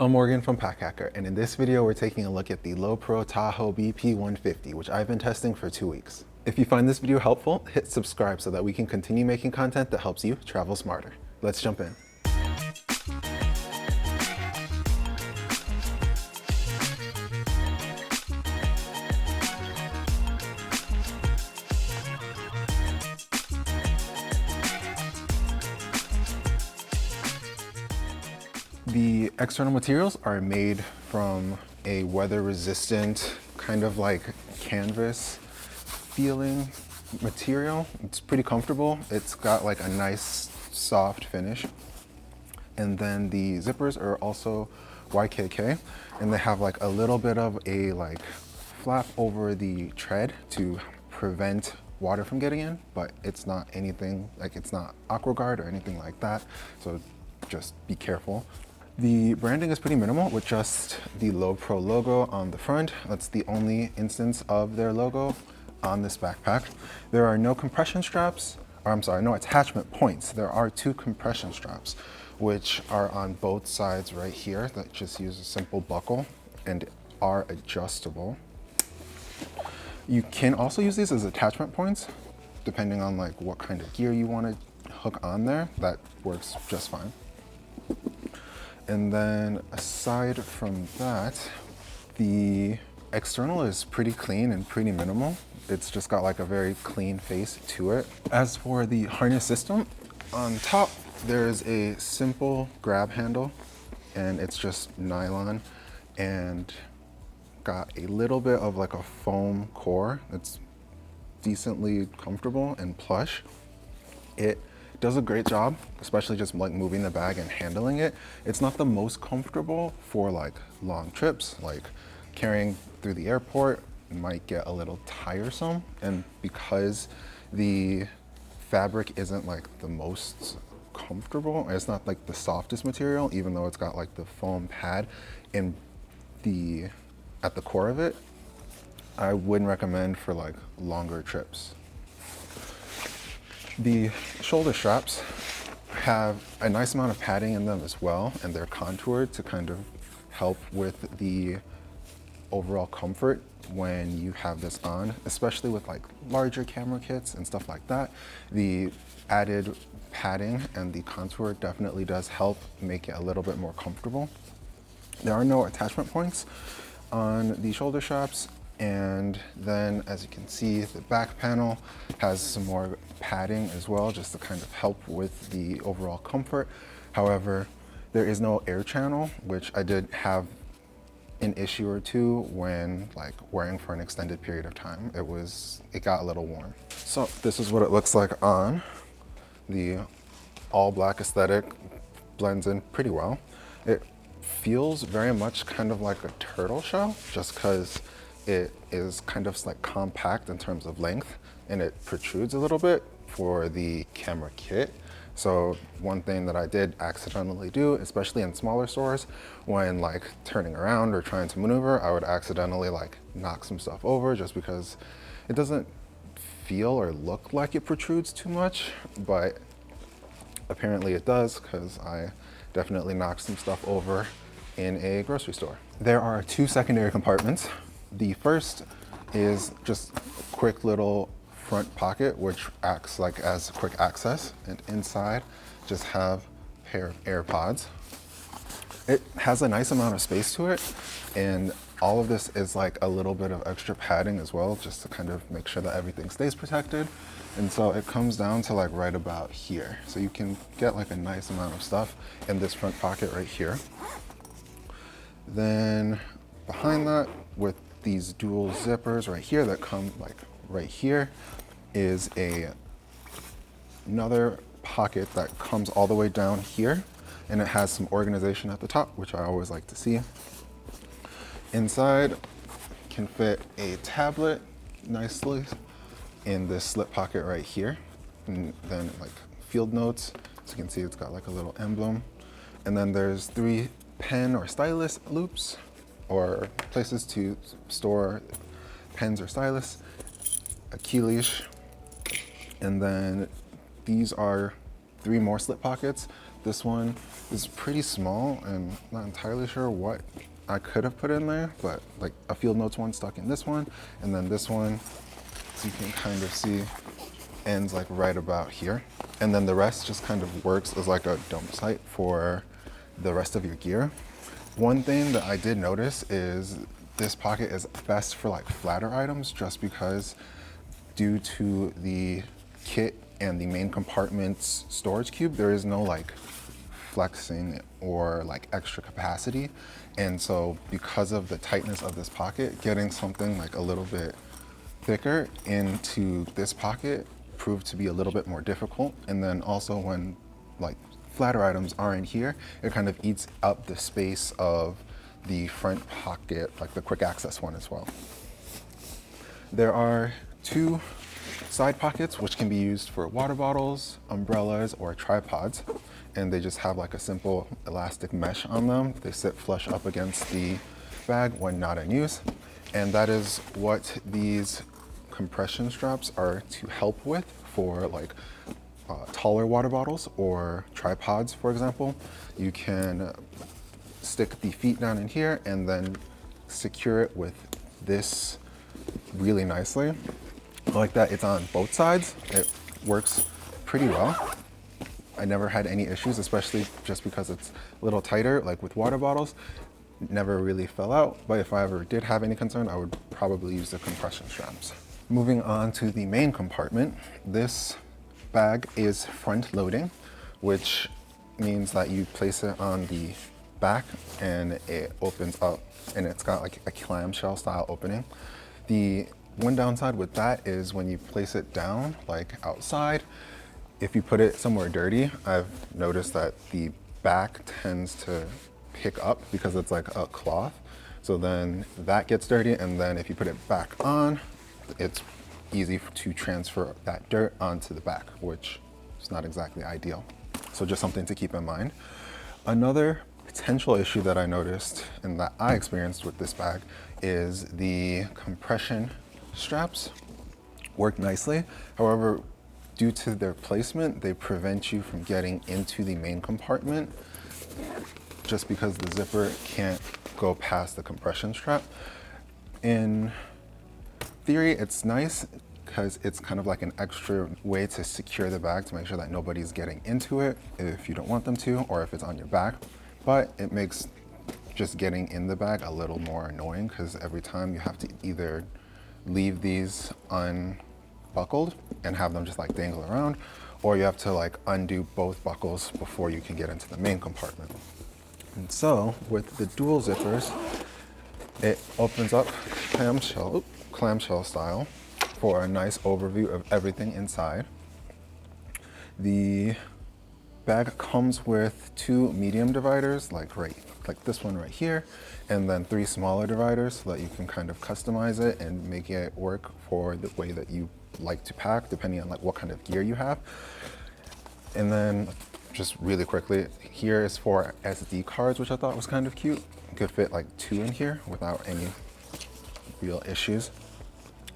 I'm Morgan from Pack Hacker, and in this video we're taking a look at the Lowepro Tahoe BP 150, which I've been testing for 2 weeks. If you find this video helpful, hit subscribe so that we can continue making content that helps you travel smarter. Let's jump in. The external materials are made from a weather-resistant kind of like canvas feeling material. It's pretty comfortable. It's got like a nice soft finish. And then the zippers are also YKK, and they have like a little bit of a like flap over the tread to prevent water from getting in, but it's not anything like, it's not AquaGuard or anything like that. So just be careful. The branding is pretty minimal with just the Lowepro logo on the front. That's the only instance of their logo on this backpack. There are no compression straps, or I'm sorry, no attachment points. There are 2 compression straps, which are on both sides right here that just use a simple buckle and are adjustable. You can also use these as attachment points, depending on like what kind of gear you want to hook on there. That works just fine. And then aside from that, the external is pretty clean and pretty minimal. It's just got like a very clean face to it. As for the harness system, on top there's a simple grab handle, and it's just nylon and got a little bit of like a foam core that's decently comfortable and plush. It does a great job, especially just like moving the bag and handling it. It's not the most comfortable for like long trips, like carrying through the airport might get a little tiresome. And because the fabric isn't like the most comfortable, it's not like the softest material, even though it's got like the foam pad in at the core of it, I wouldn't recommend for like longer trips. The shoulder straps have a nice amount of padding in them as well, and they're contoured to kind of help with the overall comfort when you have this on, especially with like larger camera kits and stuff like that. The added padding and the contour definitely does help make it a little bit more comfortable. There are no attachment points on the shoulder straps. And then, as you can see, the back panel has some more padding as well, just to kind of help with the overall comfort. However, there is no air channel, which I did have an issue or two when like wearing for an extended period of time. It got a little warm. So this is what it looks like on. The all black aesthetic blends in pretty well. It feels very much kind of like a turtle shell, just because it is kind of like compact in terms of length, and it protrudes a little bit for the camera kit. So one thing that I did accidentally do, especially in smaller stores, when like turning around or trying to maneuver, I would accidentally like knock some stuff over, just because it doesn't feel or look like it protrudes too much, but apparently it does, because I definitely knocked some stuff over in a grocery store. There are 2 secondary compartments. The first is just a quick little front pocket, which acts like as quick access, and inside just have a pair of AirPods. It has a nice amount of space to it, and all of this is like a little bit of extra padding as well, just to kind of make sure that everything stays protected. And so it comes down to like right about here. So you can get like a nice amount of stuff in this front pocket right here. Then behind that, with these dual zippers right here that come like right here, is another pocket that comes all the way down here, and it has some organization at the top, which I always like to see. Inside can fit a tablet nicely in this slip pocket right here, and then like field notes. So you can see it's got like a little emblem, and then there's 3 pen or stylus loops, or places to store pens or stylus, a key leash, and then these are 3 more slip pockets This one is pretty small and not entirely sure what I could have put in there, but like a field notes one stuck in this one, and then this one, so you can kind of see, ends like right about here. And then the rest just kind of works as like a dump site for the rest of your gear. One thing that I did notice is this pocket is best for like flatter items, just because due to the kit and the main compartment's storage cube, there is no like flexing or like extra capacity. And so because of the tightness of this pocket, getting something like a little bit thicker into this pocket proved to be a little bit more difficult. And then also when like flatter items are in here, it kind of eats up the space of the front pocket, like the quick access one as well. There are two side pockets which can be used for water bottles, umbrellas, or tripods. And they just have like a simple elastic mesh on them. They sit flush up against the bag when not in use. And that is what these compression straps are to help with for like taller water bottles or tripods, for example. You can stick the feet down in here and then secure it with this really nicely. Like that, it's on both sides. It works pretty well. I never had any issues, especially just because it's a little tighter, like with water bottles. Never really fell out, but if I ever did have any concern, I would probably use the compression straps. Moving on to the main compartment, this bag is front loading, which means that you place it on the back and it opens up, and it's got like a clamshell style opening. The one downside with that is when you place it down, like outside, if you put it somewhere dirty, I've noticed that the back tends to pick up because it's like a cloth. So then that gets dirty, and then if you put it back on, it's easy to transfer that dirt onto the back, which is not exactly ideal. So just something to keep in mind. Another potential issue that I noticed and that I experienced with this bag is the compression straps work nicely. However, due to their placement, they prevent you from getting into the main compartment just because the zipper can't go past the compression strap. In theory, it's nice because it's kind of like an extra way to secure the bag to make sure that nobody's getting into it if you don't want them to, or if it's on your back. But it makes just getting in the bag a little more annoying because every time you have to either leave these unbuckled and have them just like dangle around, or you have to like undo both buckles before you can get into the main compartment. And so with the dual zippers, it opens up clamshell style for a nice overview of everything inside. The bag comes with two medium dividers, like this one right here, and then three smaller dividers so that you can kind of customize it and make it work for the way that you like to pack, depending on like what kind of gear you have. And then just really quickly, here is for SD cards, which I thought was kind of cute. You could fit like 2 in here without any real issues.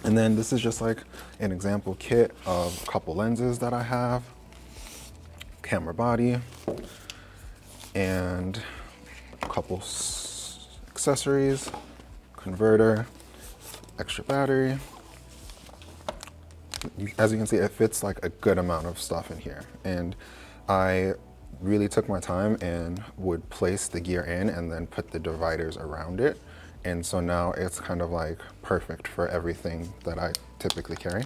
And then this is just like an example kit of a couple lenses that I have, camera body, and a couple accessories, converter, extra battery. As you can see, it fits like a good amount of stuff in here. And I really took my time and would place the gear in and then put the dividers around it. And so now it's kind of like perfect for everything that I typically carry.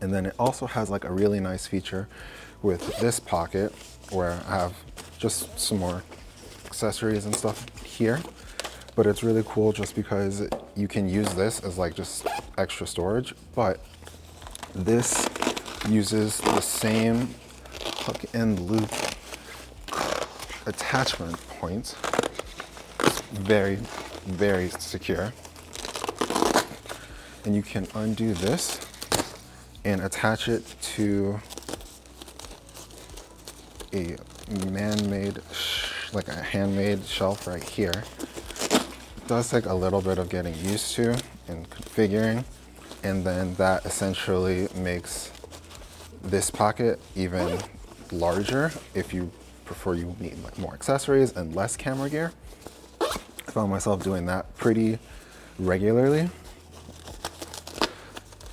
And then it also has like a really nice feature with this pocket where I have just some more accessories and stuff here. But it's really cool just because you can use this as like just extra storage, but this uses the same hook and loop attachment points. It's very, very secure. And you can undo this and attach it to a man-made, like a handmade shelf right here. It does take a little bit of getting used to and configuring, and then that essentially makes this pocket even larger if you prefer you need like more accessories and less camera gear. I found myself doing that pretty regularly.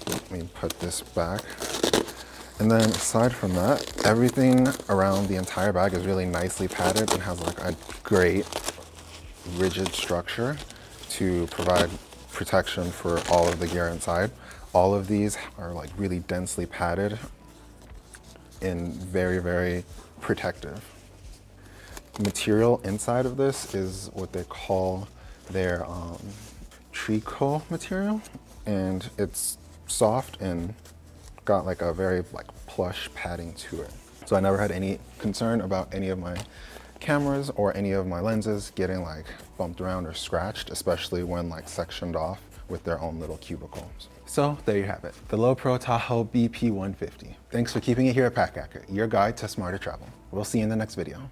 Let me put this back. And then aside from that, everything around the entire bag is really nicely padded and has like a great rigid structure to provide protection for all of the gear inside. All of these are like really densely padded and very, very protective. Material inside of this is what they call their tricot material, and it's soft and got like a very like plush padding to it. So I never had any concern about any of my cameras or any of my lenses getting like bumped around or scratched, especially when like sectioned off with their own little cubicles. So there you have it, the Lowepro Tahoe BP 150. Thanks for keeping it here at Pack Accurate, your guide to smarter travel. We'll see you in the next video.